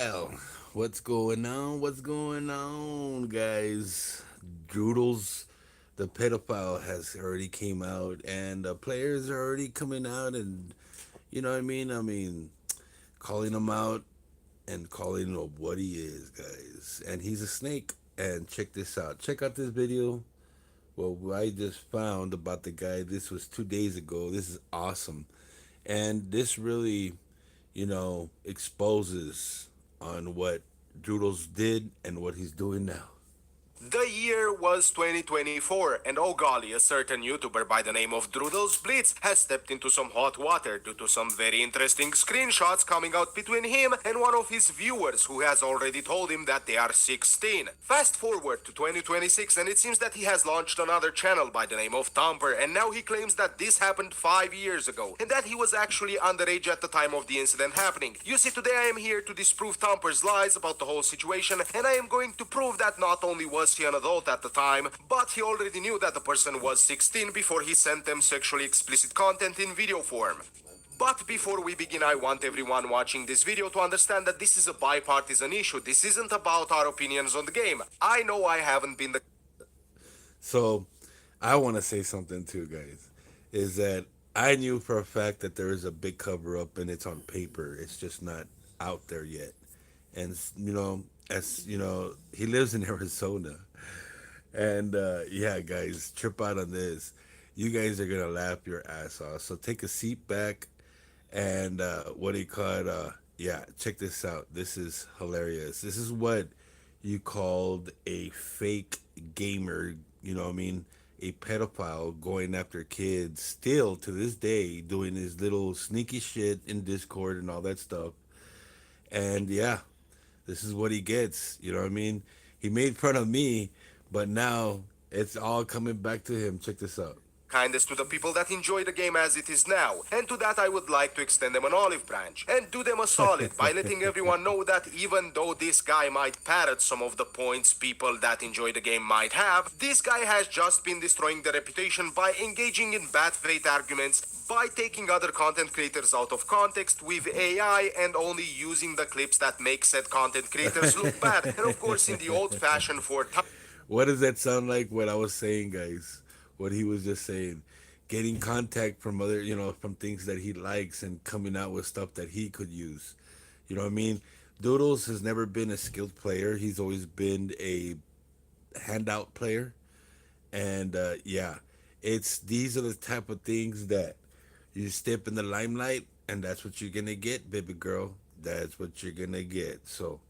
Well, what's going on? What's going on, guys? Droodles, the pedophile has already came out, and the players are already coming out, and you know what I mean. Calling him out and calling him what he is, guys. And he's a snake. And check this out. Check out this video. Well, I just found about the guy. This was 2 days ago. This is awesome, and this really exposes on what Doodles did and what he's doing now. The year was 2024, and oh golly, a certain YouTuber by the name of Droodles Blitz has stepped into some hot water due to some very interesting screenshots coming out between him and one of his viewers who has already told him that they are 16. Fast forward to 2026, and it seems that he has launched another channel by the name of Thumper, and now he claims that this happened 5 years ago, and that he was actually underage at the time of the incident happening. You see, today I am here to disprove Thumper's lies about the whole situation, and I am going to prove that not only was he an adult at the time, but he already knew that the person was 16 before he sent them sexually explicit content in video form. But before we begin, I want everyone watching this video to understand that this is a bipartisan issue. This isn't about our opinions on the game. I know I haven't been the So, I want to say something too, guys. Is that I knew for a fact that there is a big cover up and it's on paper. It's just not out there yet. And as he lives in Arizona. And yeah, guys, trip out on this. You guys are gonna laugh your ass off. So take a seat back, and what do you call it? Yeah, check this out. This is hilarious. This is what you called a fake gamer. You know what I mean? A pedophile going after kids. Still to this day, doing his little sneaky shit in Discord and all that stuff. And yeah, this is what he gets. You know what I mean? He made fun of me, but now it's all coming back to him. Check this out. kindness to the people that enjoy the game as it is now. And to that I would like to extend them an olive branch and do them a solid by letting everyone know that even though this guy might parrot some of the points people that enjoy the game might have, this guy has just been destroying their reputation by engaging in bad faith arguments, by taking other content creators out of context with AI and only using the clips that make said content creators look bad. And of course in the old-fashioned for What does that sound like? What I was saying, guys? What he was just saying, getting contact from other, from things that he likes and coming out with stuff that he could use. You know what I mean? Doodles has never been a skilled player. He's always been a handout player, and yeah, it's these are the type of things that you step in the limelight, and that's what you're gonna get, baby girl. That's what you're gonna get. So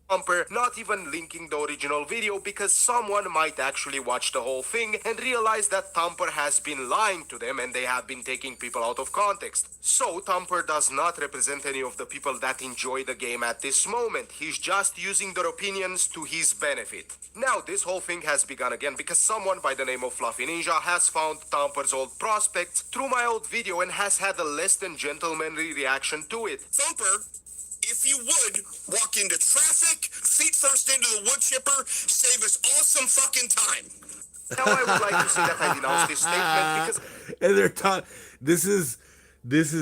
Bumper, not even linking the original video because someone might actually watch the whole thing and realize that Thumper has been lying to them and they have been taking people out of context. So Thumper does not represent any of the people that enjoy the game at this moment. He's just using their opinions to his benefit. Now this whole thing has begun again because someone by the name of Fluffy Ninja has found Thumper's old prospects through my old video and has had a less than gentlemanly reaction to it. Thumper, if you would, walk into traffic, feet first into the wood chipper, save us all some fucking time. Now I would like to say that I denounce this statement because and they're taught. This is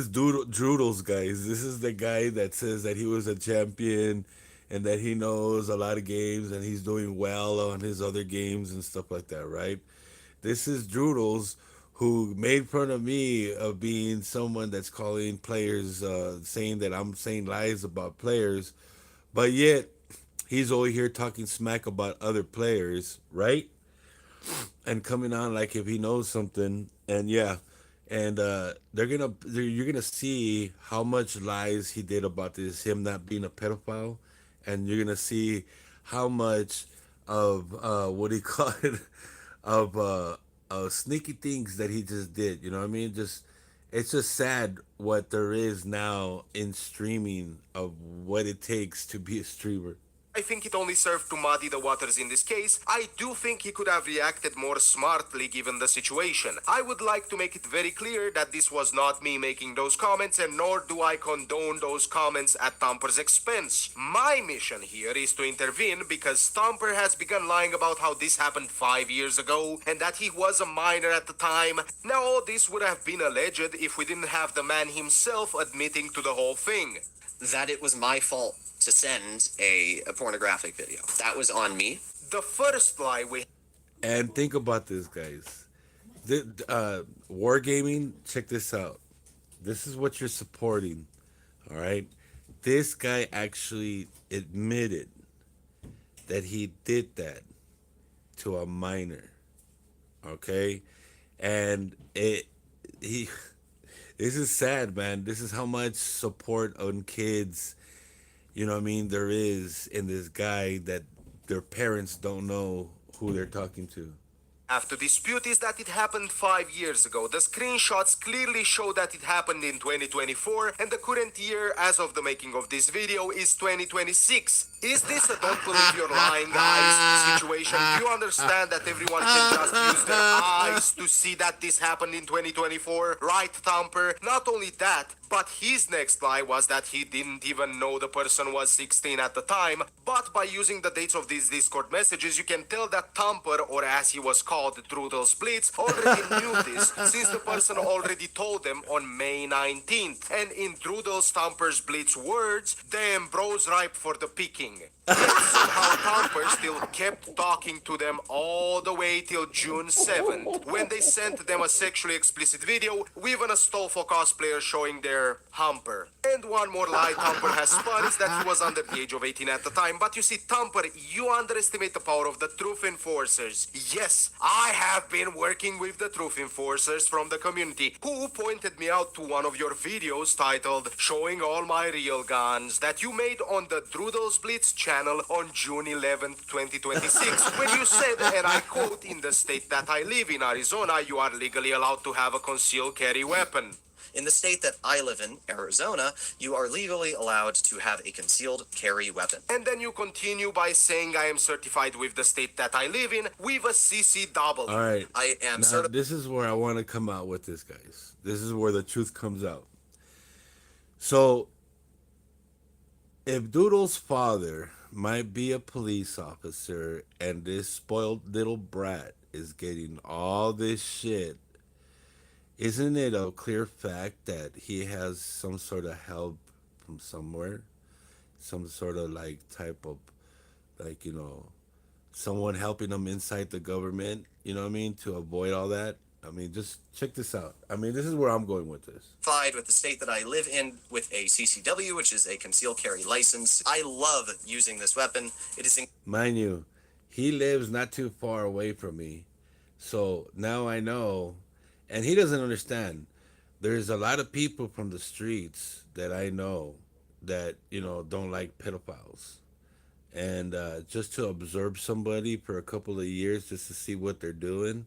Droodles, guys. This is the guy that says that he was a champion and that he knows a lot of games and he's doing well on his other games and stuff like that, right? This is Droodles who made fun of me of being someone that's calling players, saying that I'm saying lies about players, but yet he's over here talking smack about other players, right? And coming on like if he knows something, and yeah, and you're gonna see how much lies he did about this, him not being a pedophile, and you're gonna see how much of what do you call it of sneaky things that he just did. You know what I mean? Just it's just sad what there is now in streaming of what it takes to be a streamer. I think it only served to muddy the waters in this case. I do think he could have reacted more smartly given the situation. I would like to make it very clear that this was not me making those comments, and nor do I condone those comments at Thumper's expense. My mission here is to intervene because Thumper has begun lying about how this happened 5 years ago and that he was a minor at the time. Now all this would have been alleged if we didn't have the man himself admitting to the whole thing. That it was my fault to send a pornographic video. That was on me. The first lie we And think about this, guys. Wargaming, check this out. This is what you're supporting, all right? This guy actually admitted that he did that to a minor, okay? And he this is sad, man. This is how much support on kids, you know what I mean, there is in this guy that their parents don't know who they're talking to. have to dispute is that it happened 5 years ago. The screenshots clearly show that it happened in 2024, and the current year, as of the making of this video, is 2026. Is this a don't believe you're lying, guys situation? Do you understand that everyone can just use their eyes to see that this happened in 2024? Right, Thumper? Not only that, but his next lie was that he didn't even know the person was 16 at the time. But by using the dates of these Discord messages, you can tell that Thumper, or as he was called, Droodles Blitz, already knew this, since the person already told them on May 19th. And in Droodles Thumper's Blitz words, damn bro's ripe for the picking. Yet somehow Thumper still kept talking to them all the way till June 7th, when they sent them a sexually explicit video with an Astolfo cosplayer showing their humper. And one more lie Thumper has spun is that he was under the age of 18 at the time. But you see, Thumper, you underestimate the power of the truth enforcers. Yes, I have been working with the truth enforcers from the community, who pointed me out to one of your videos titled Showing All My Real Guns that you made on the Droodles Blitz channel on June 11th, 2026, when you said, and I quote, "In the state that I live in, Arizona, you are legally allowed to have a concealed carry weapon." In the state that I live in, Arizona, you are legally allowed to have a concealed carry weapon. And then you continue by saying, "I am certified with the state that I live in with a CCW." All right. I am Now, certified. this is where I want to come out with this, guys. This is where the truth comes out. So, if Doodle's father might be a police officer and this spoiled little brat is getting all this shit, isn't it a clear fact that he has some sort of help from somewhere? Some sort of like type of, like, you know, someone helping him inside the government, you know what I mean, to avoid all that? I mean, just check this out. I mean, this is where I'm going with this. With the state that I live in with a CCW, which is a concealed carry license. I love using this weapon. It is Mind you, he lives not too far away from me. So now I know, and he doesn't understand. There's a lot of people from the streets that I know that, you know, don't like pedophiles. And just to observe somebody for a couple of years just to see what they're doing,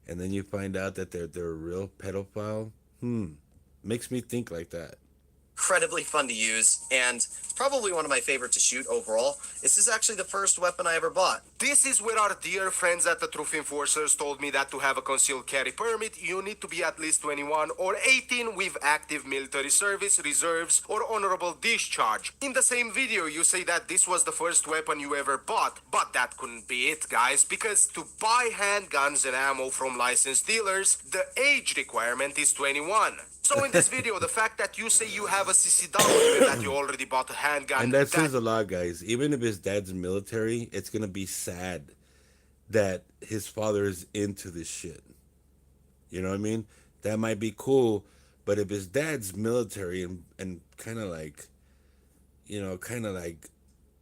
and then you find out that they're a real pedophile, makes me think like that. incredibly fun to use, and it's probably one of my favorite to shoot overall. This is actually the first weapon I ever bought. This is where our dear friends at the Truth Enforcers told me that to have a concealed carry permit, you need to be at least 21 or 18 with active military service, reserves, or honorable discharge. In the same video, you say that this was the first weapon you ever bought, but that couldn't be it, guys, because to buy handguns and ammo from licensed dealers, the age requirement is 21. So in this video, the fact that you say you have a CCW and that you already bought a handgun... And that says a lot, guys. Even if his dad's military, it's going to be sad that his father is into this shit. You know what I mean? That might be cool, but if his dad's military and kind of like, you know, kind of like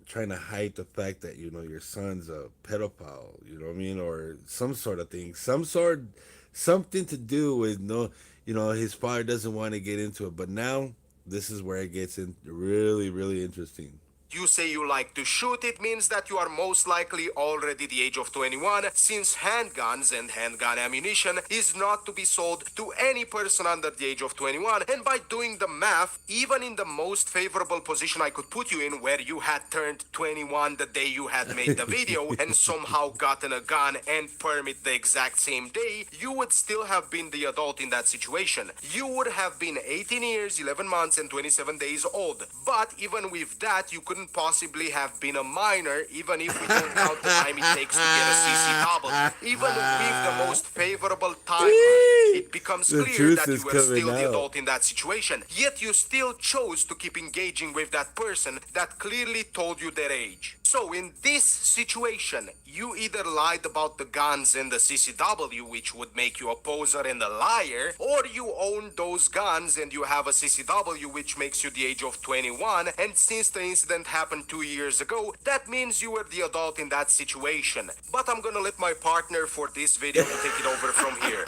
trying to hide the fact that, you know, your son's a pedophile, you know what I mean? Or some sort of thing. Something to do with, no, you know, his father doesn't want to get into it. But now, this is where it gets in really, really interesting. You say you like to shoot, it means that you are most likely already the age of 21, since handguns and handgun ammunition is not to be sold to any person under the age of 21. And by doing the math, even in the most favorable position I could put you in, where you had turned 21 the day you had made the video and somehow gotten a gun and permit the exact same day, you would still have been the adult in that situation. You would have been 18 years, 11 months, and 27 days old. But even with that, you could couldn't possibly have been a minor, even if we don't count the time it takes to get a CCW. Even with the most favorable timeline, it becomes The clear truth that is you were coming still the out. adult in that situation, yet you still chose to keep engaging with that person that clearly told you their age. So in this situation, you either lied about the guns and the CCW, which would make you a poser and a liar, or you own those guns and you have a CCW, which makes you the age of 21, and since the incident happened 2 years ago, that means you were the adult in that situation. But I'm gonna let my partner for this video take it over from here.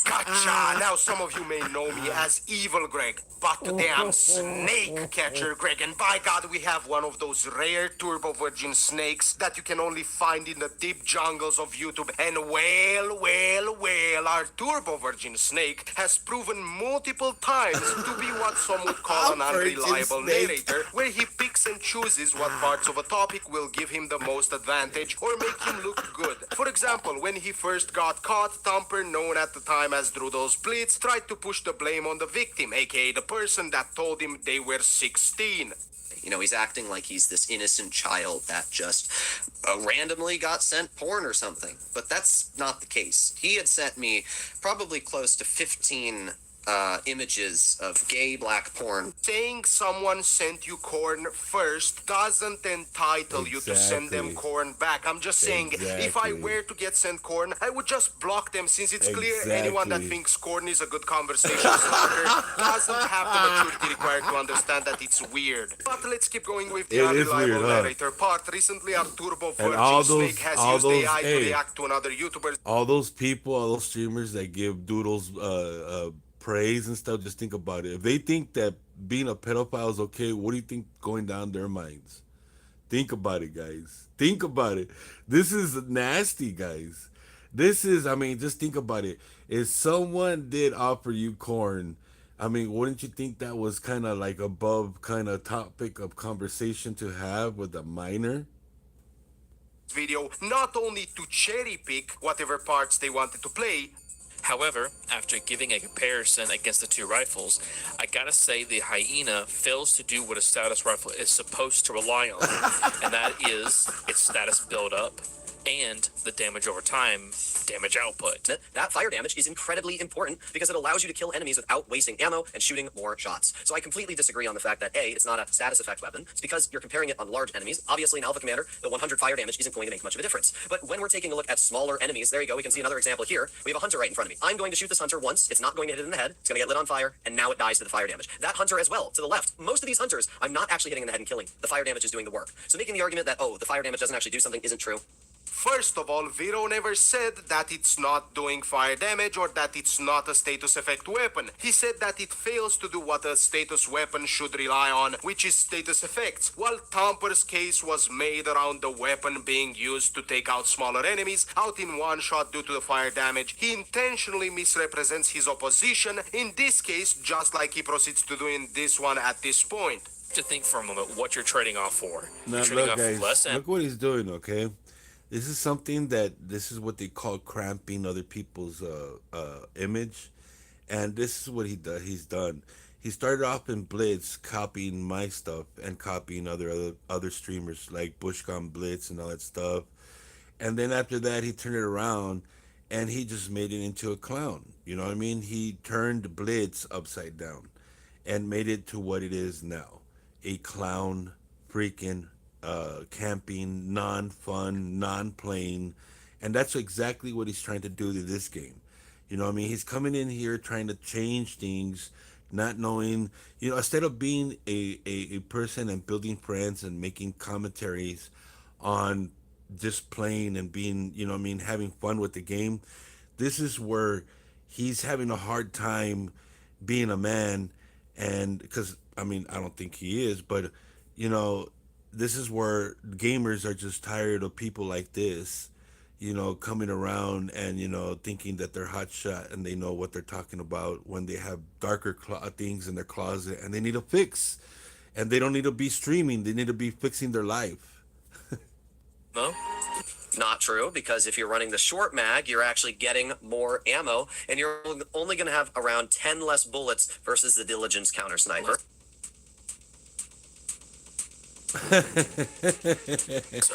Gotcha! Now some of you may know me as Evil Greg, but damn snake catcher Greg, and by God we have one of those rare turbo virgin snakes that you can only find in the deep jungles of YouTube, and well, our turbo virgin snake has proven multiple times to be what some would call an Virgin unreliable snake. narrator, where he picks and chooses what parts of a topic will give him the most advantage or make him look good. For example, when he first got caught, Thumper, known at the time as Droodles Blitz, tried to push the blame on the victim, aka the person that told him they were 16. You know, he's acting like he's this innocent child that just randomly got sent porn or something. But that's not the case. He had sent me probably close to 15 images of gay black porn. Saying someone sent you corn first doesn't entitle you to send them Exactly. corn back. I'm just saying, if I Exactly. were to get sent corn, I would just block them, since it's clear anyone that Exactly. thinks corn is a good conversation starter doesn't have the maturity required to understand that it's weird. But let's keep going with the It is unreliable weird, huh? narrator part. Recently, our turbo And virgin all snake those- has all used those- AI to hey. react to another YouTuber's All those people, all those streamers that give Doodles praise and stuff, just think about it. If they think that being a pedophile is okay, what do you think going down their minds? Think about it, guys. Think about it. This is nasty, guys. This is, I mean, just think about it. If someone did offer you corn, I mean, wouldn't you think that was kind of like above kind of topic of conversation to have with a minor? video, not only to cherry pick whatever parts they wanted to play. However, after giving a comparison against the two rifles, I gotta say the Hyena fails to do what a status rifle is supposed to rely on, and that is its status build-up and the damage over time, damage output. That fire damage is incredibly important because it allows you to kill enemies without wasting ammo and shooting more shots. So I completely disagree on the fact that, A, it's not a status effect weapon. It's because you're comparing it on large enemies. Obviously, in Alpha Commander, the 100 fire damage isn't going to make much of a difference. But when we're taking a look at smaller enemies, there you go, we can see another example here. We have a hunter right in front of me. I'm going to shoot this hunter once, it's not going to hit it in the head, it's going to get lit on fire, and now it dies to the fire damage. That hunter as well, to the left. Most of these hunters, I'm not actually hitting in the head and killing. The fire damage is doing the work. So making the argument that, oh, the fire damage doesn't actually do something isn't true. First of all, Vero never said that it's not doing fire damage or that it's not a status effect weapon. He said that it fails to do what a status weapon should rely on, which is status effects. While Thumper's case was made around the weapon being used to take out smaller enemies out in one shot due to the fire damage, he intentionally misrepresents his opposition, in this case, just like he proceeds to do in this one at this point. To think for a moment what you're trading off for. Now, You're trading look, off guys, less look what he's doing, okay? This is something this is what they call cramping other people's image. And this is what he's done. He started off in Blitz copying my stuff and copying other streamers like Bushcon Blitz and all that stuff. And then after that, he turned it around and he just made it into a clown. You know what I mean? He turned Blitz upside down and made it to what it is now. A clown freaking camping, non-fun, non-playing, and that's exactly what he's trying to do to this game. You know what I mean? He's coming in here trying to change things, not knowing, you know, instead of being a person and building friends and making commentaries on just playing and being, you know what I mean, having fun with the game, this is where he's having a hard time being a man. And because, I mean, I don't think he is, but, you know, this is where gamers are just tired of people like this, you know, coming around and, you know, thinking that they're hot shot and they know what they're talking about when they have darker things in their closet and they need a fix. And they don't need to be streaming. They need to be fixing their life. No? Not true, because if you're running the short mag, you're actually getting more ammo, and you're only going to have around 10 less bullets versus the Diligence counter sniper.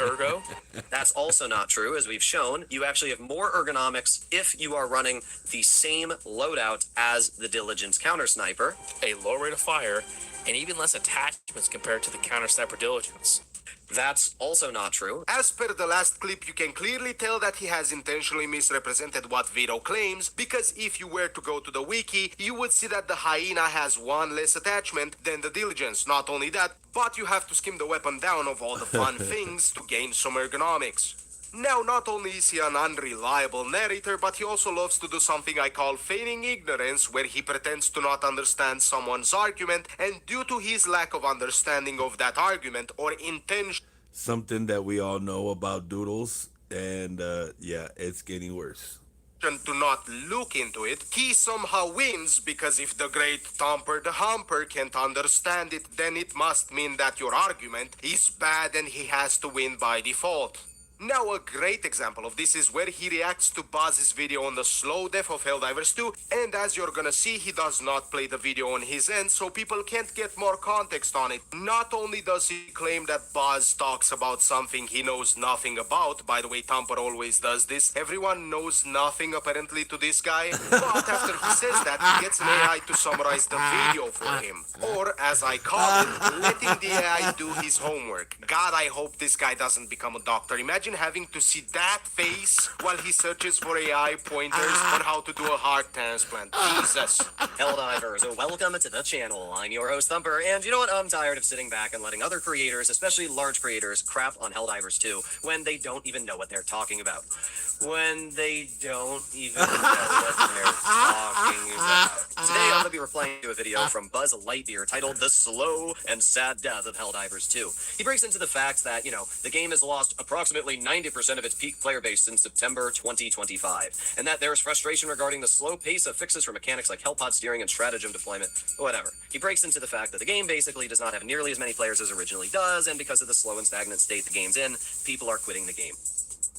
Ergo, That's also not true. As we've shown, you actually have more ergonomics if you are running the same loadout as the Diligence counter sniper. a low rate of fire, and even less attachments compared to the counter sniper Diligence. That's also not true. As per the last clip, you can clearly tell that he has intentionally misrepresented what Vito claims, because if you were to go to the wiki, you would see that the Hyena has one less attachment than the Diligence. Not only that, but you have to skim the weapon down of all the fun things to gain some ergonomics. Now, not only is he an unreliable narrator, but he also loves to do something I call feigning ignorance, where he pretends to not understand someone's argument, and due to his lack of understanding of that argument or intention Something that we all know about Doodles, and yeah, it's getting worse. to not look into it, he somehow wins, because if the great Thumper the Humper can't understand it, then it must mean that your argument is bad and he has to win by default. Now, a great example of this is where he reacts to Buzz's video on the slow death of Helldivers 2, and as you're gonna see, he does not play the video on his end, so people can't get more context on it. Not only does he claim that Buzz talks about something he knows nothing about, by the way, Thumper always does this, everyone knows nothing apparently to this guy, but after he says that, he gets an AI to summarize the video for him. Or, as I call it, letting the AI do his homework. God, I hope this guy doesn't become a doctor. Imagine having to see that face while he searches for AI pointers on how to do a heart transplant. Jesus. Helldivers, welcome to the channel. I'm your host, Thumper, and you know what? I'm tired of sitting back and letting other creators, especially large creators, crap on Helldivers 2 when they don't even know what they're talking about. When they don't even know what they're talking about. Today, I'm going to be replying to a video from Buzz Lightyear titled The Slow and Sad Death of Helldivers 2. He breaks into the fact that, the game has lost approximately 90% of its peak player base since September 2025, and that there's frustration regarding the slow pace of fixes for mechanics like hellpod steering and stratagem deployment, whatever. He breaks into the fact that the game basically does not have nearly as many players as originally does, and because of the slow and stagnant state the game's in, people are quitting the game.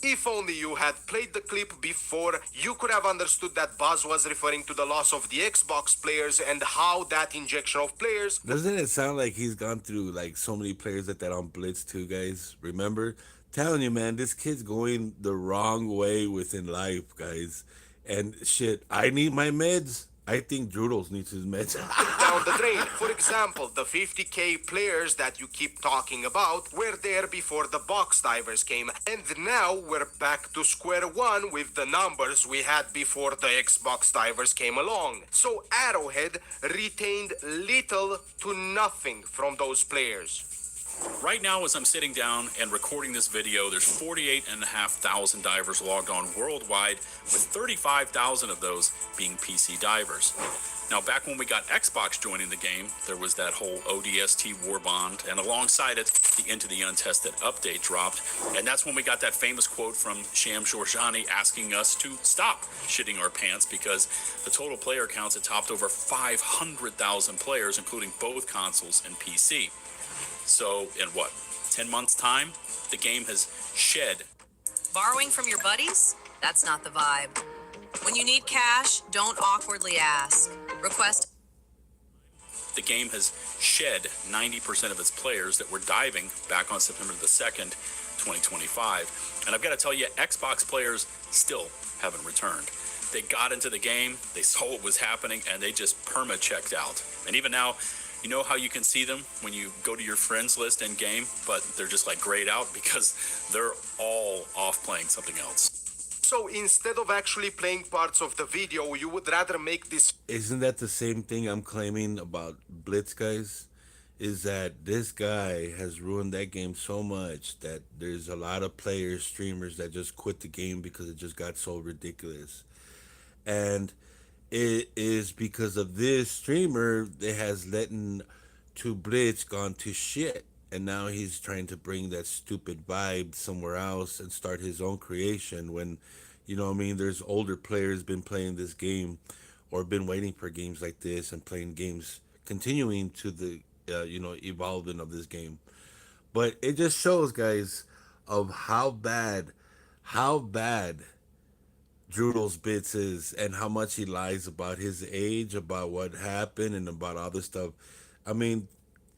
If only you had played the clip before, you could have understood that Buzz was referring to the loss of the Xbox players and how that injection of players. Doesn't it sound like he's gone through like so many players like that on Blitz too, guys? Remember? Telling you, man, this kid's going the wrong way within life, guys. And shit, I need my meds. I think Droodles needs his meds. Down the drain. For example, the 50k players that you keep talking about were there before the box divers came, and now we're back to square one with the numbers we had before the Xbox divers came along. So Arrowhead retained little to nothing from those players. Right now, as I'm sitting down and recording this video, there's 48,500 divers logged on worldwide, with 35,000 of those being PC divers. Now, back when we got Xbox joining the game, there was that whole ODST warbond, and alongside it, the Into the Untested update dropped, and that's when we got that famous quote from Sham Shorjani asking us to stop shitting our pants because the total player counts had topped over 500,000 players, including both consoles and PC. So, in what, 10 months' time, the game has shed. Borrowing from your buddies? That's not the vibe. When you need cash, don't awkwardly ask. Request. The game has shed 90% of its players that were diving back on September the 2nd, 2025. And I've got to tell you, Xbox players still haven't returned. They got into the game, they saw what was happening, and they just perma-checked out. And even now, you know how you can see them when you go to your friends list in game, but they're just like grayed out because they're all off playing something else. So instead of actually playing parts of the video, you would rather make this. Isn't that the same thing I'm claiming about Blitz, guys? Is that this guy has ruined that game so much that there's a lot of players, streamers that just quit the game because it just got so ridiculous. And it is because of this streamer that has let to Blitz gone to shit. And now he's trying to bring that stupid vibe somewhere else and start his own creation when, you know what I mean, there's older players been playing this game or been waiting for games like this and playing games, continuing to the, evolving of this game. But it just shows, guys, of how bad Droodles Bits is and how much he lies about his age, about what happened, and about all this stuff. I mean,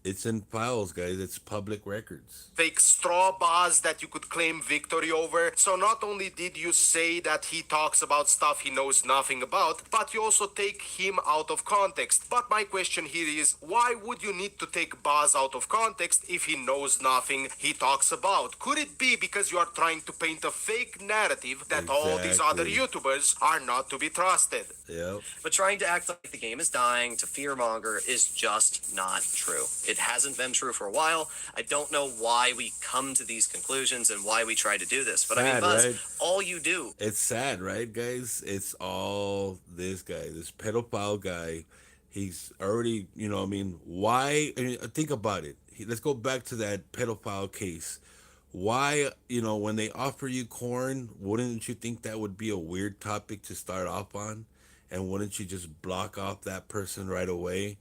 It's in files, guys. It's public records. Fake straw bars that you could claim victory over. So not only did you say that he talks about stuff he knows nothing about, but you also take him out of context. But my question here is, why would you need to take Buzz out of context if he knows nothing he talks about? Could it be because you are trying to paint a fake narrative that all these other Exactly. YouTubers are not to be trusted? Yep. But trying to act like the game is dying to fearmonger is just not true. It hasn't been true for a while. I don't know why we come to these conclusions and why we try to do this. But I mean, Sad, Buzz, right? all you do. It's sad, right, guys? It's all this guy, this pedophile guy. He's already, I mean, why? I mean, think about it. Let's go back to that pedophile case. Why, when they offer you corn, wouldn't you think that would be a weird topic to start off on? And wouldn't you just block off that person right away?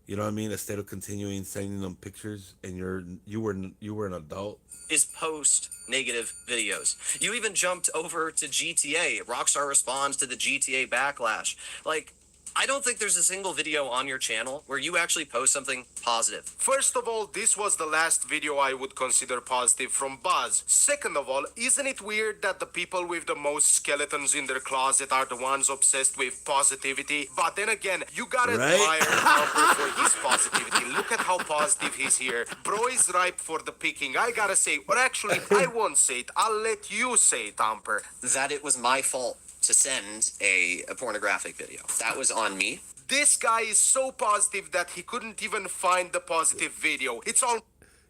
You know what I mean? Instead of continuing sending them pictures, and you were an adult. Is post negative videos. You even jumped over to GTA. Rockstar responds to the GTA backlash. Like, I don't think there's a single video on your channel where you actually post something positive. First of all, this was the last video I would consider positive from Buzz. Second of all, isn't it weird that the people with the most skeletons in their closet are the ones obsessed with positivity? But then again, you gotta Right? admire Harper for his positivity. Look at how positive he's here. Bro is ripe for the picking. I gotta say, or actually, I won't say it. I'll let you say it, Hamper. That it was my fault to send a pornographic video. That was on me. This guy is so positive that he couldn't even find the positive video. It's all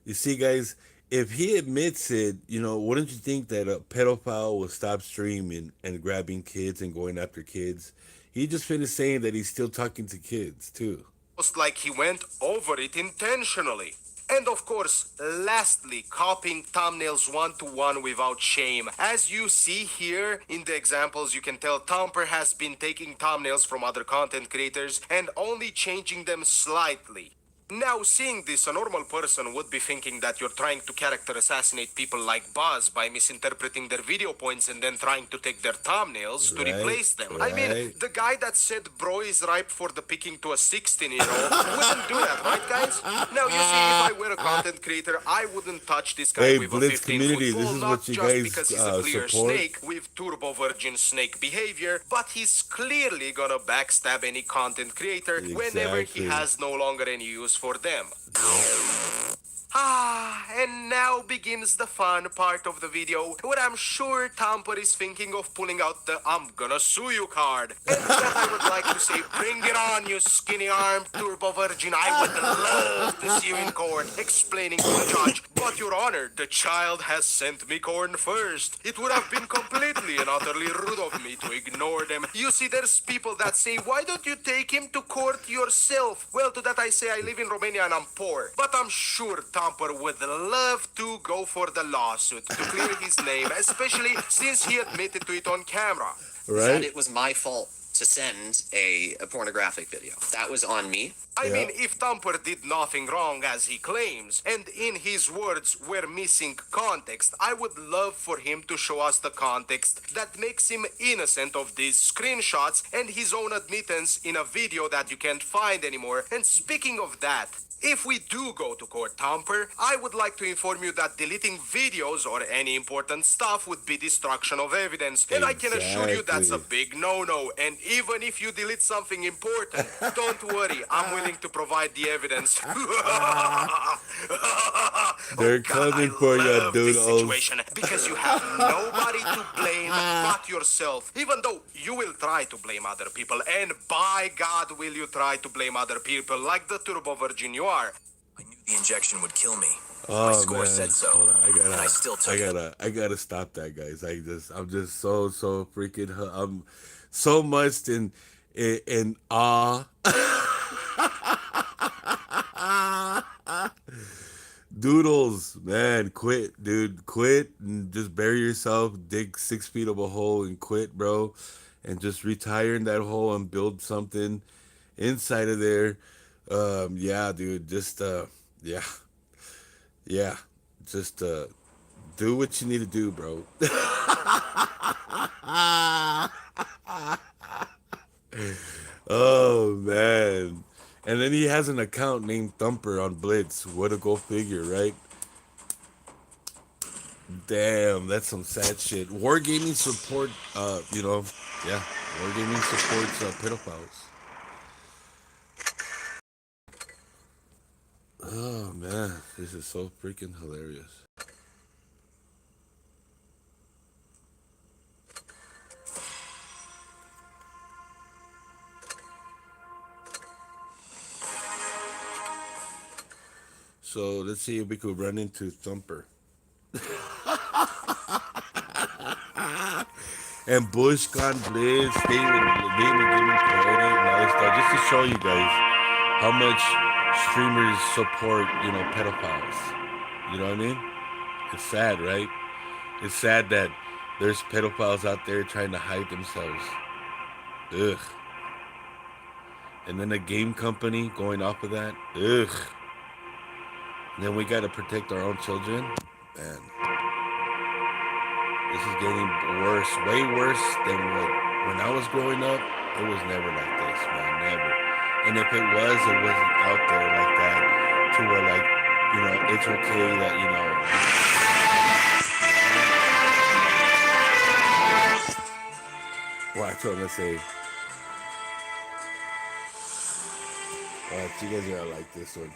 You see, guys, if he admits it, wouldn't you think that a pedophile will stop streaming and grabbing kids and going after kids? He just finished saying that he's still talking to kids, too. almost like he went over it intentionally. And of course, lastly, copying thumbnails one to one without shame. As you see here in the examples, you can tell Tomper has been taking thumbnails from other content creators and only changing them slightly. Now, seeing this, a normal person would be thinking that you're trying to character assassinate people like Buzz by misinterpreting their video points and then trying to take their thumbnails to Right, replace them. I mean, right. the guy that said bro is ripe for the picking to a 16-year-old wouldn't do that, right, guys? Now, you see, if I were a content creator, I wouldn't touch this guy Hey, with Blitz a 15-foot community, pole, this is not what you just guys because he's a clear support. snake with turbo virgin snake behavior, but he's clearly gonna backstab any content creator whenever he Exactly. has no longer any use for them. And now begins the fun part of the video, where I'm sure Tamper is thinking of pulling out the I'm gonna sue you card. And that I would like to say, bring it on, you skinny-armed turbo virgin. I would love to see you in court explaining to the judge. But, Your Honor, the child has sent me corn first. It would have been completely and utterly rude of me to ignore them. You see, there's people that say, why don't you take him to court yourself? Well, to that I say, I live in Romania and I'm poor. But I'm sure Tamper would love to go for the lawsuit to clear his name, especially since he admitted to it on camera. That Right? it was my fault to send a pornographic video. That was on me. I Yeah. mean, if Tamper did nothing wrong as he claims, and in his words were missing context, I would love for him to show us the context that makes him innocent of these screenshots and his own admittance in a video that you can't find anymore. And speaking of that, if we do go to court, Tamper, I would like to inform you that deleting videos or any important stuff would be destruction of evidence. And I can assure you that's a Exactly. big no-no. And even if you delete something important, don't worry, I'm willing to provide the evidence. They're Oh, God, coming I for you, love this doodles. situation because you have nobody to blame but yourself. Even though you will try to blame other people, and by God will you try to blame other people like the turbo virgin you are. I knew the injection would kill me. Oh, My score man. said so. Hold on, and I still took it. I gotta stop that, guys. I'm just so freaking, I'm so much in awe. Doodles, man, quit, dude, quit and just bury yourself, dig 6 feet of a hole and quit, bro, and just retire in that hole and build something inside of there. Yeah, dude, just yeah, yeah, just do what you need to do, bro. Oh man, And then he has an account named Thumper on Blitz. What a go figure, right? Damn, that's some sad shit. Wargaming support, yeah, Wargaming supports pedophiles. Oh man, this is so freaking hilarious. So let's see if we could run into Thumper. And Bush gone Blitz, they even give me credit and all this stuff, just to show you guys how much streamers support, pedophiles. You know what I mean? It's sad, right? It's sad that there's pedophiles out there trying to hide themselves. Ugh. And then a game company going off of that. Ugh. And then we gotta protect our own children. Man. This is getting worse, way worse than when I was growing up. It was never like this, man, never. And if it wasn't out there like that, to where it's okay that, Watch what I'm gonna say. Watch, you guys are gonna like this one.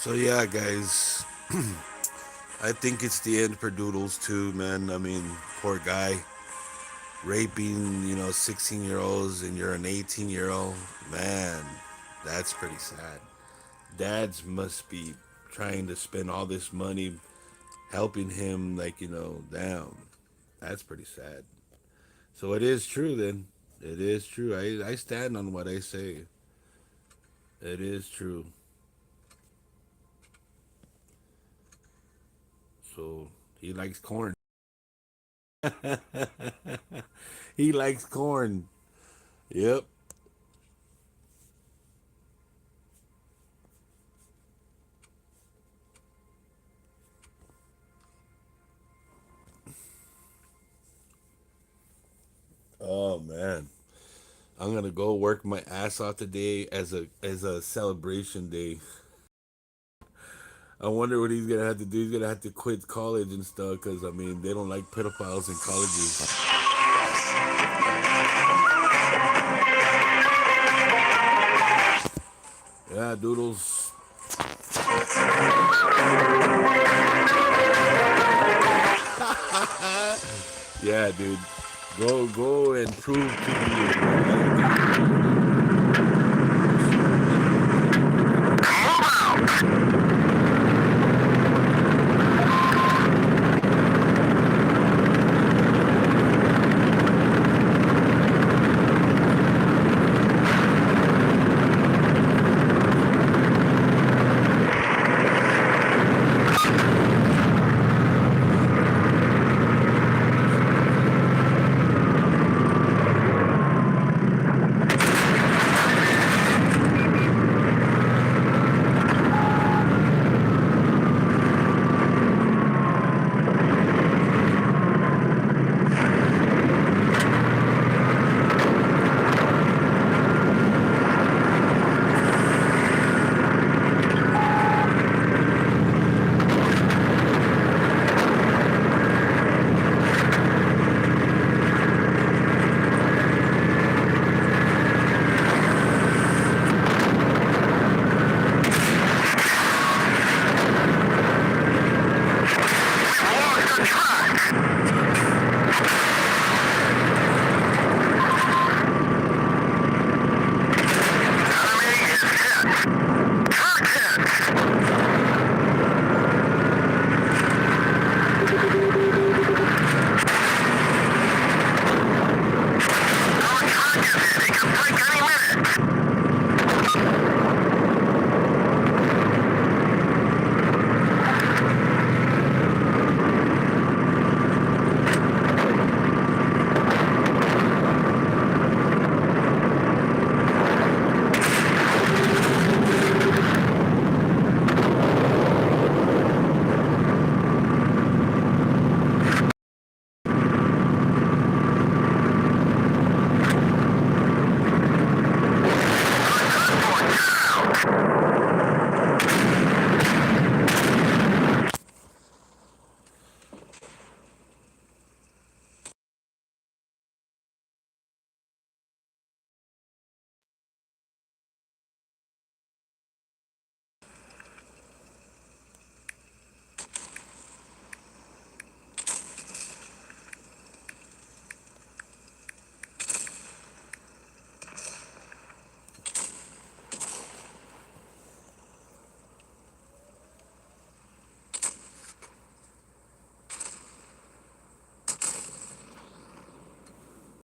So yeah, guys, I think it's the end for Doodles too, man. I mean, poor guy raping, 16-year-olds, and you're an 18-year-old. Man, that's pretty sad. Dads must be trying to spend all this money helping him, like, damn, that's pretty sad. So it is true then. It is true. I stand on what I say. It is true. So he likes corn. He likes corn. Yep. Oh man. I'm gonna go work my ass off today as a celebration day. I wonder what he's gonna have to do. He's gonna have to quit college and stuff because I mean they don't like pedophiles in colleges. Yeah, Doodles. Yeah, dude. Go and prove to me.